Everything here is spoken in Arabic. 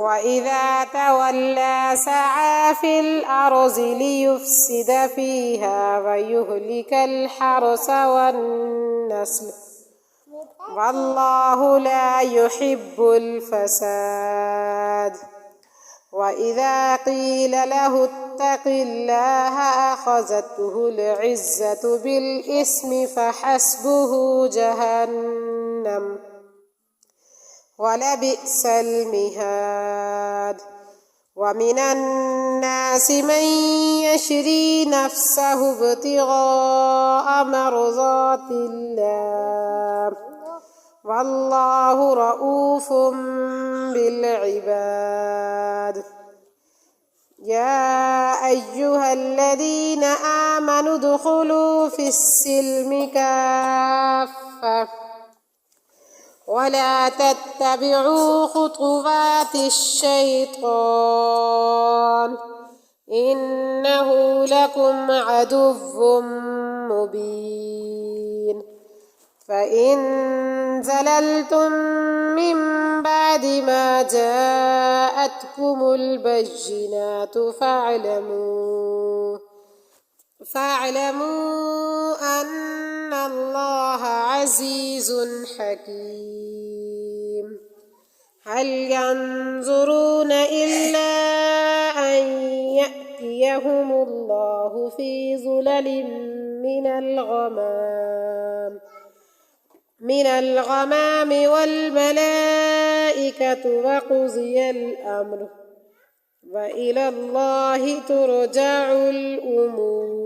وإذا تولى سعى في الأرض ليفسد فيها ويهلك الحرث والنسل والله لا يحب الفساد. وإذا قيل له اتق الله أخذته العزة بالإثم فحسبه جهنم ولبئس المهاد. ومن الناس من يشري نفسه ابتغاء مرضات الله والله رؤوف بالعباد. يا أيها الذين آمنوا ادخلوا في السلم كافة ولا تتبعوا خطوات الشيطان إنه لكم عدو مبين. فإن زللتم من بعد ما جاءتكم البينات فاعلموا أن الله عزيز حكيم. هل ينظرون إلا أن يأتيهم الله في ظلل من الغمام والملائكة وقضي الأمر وإلى الله ترجع الأمور.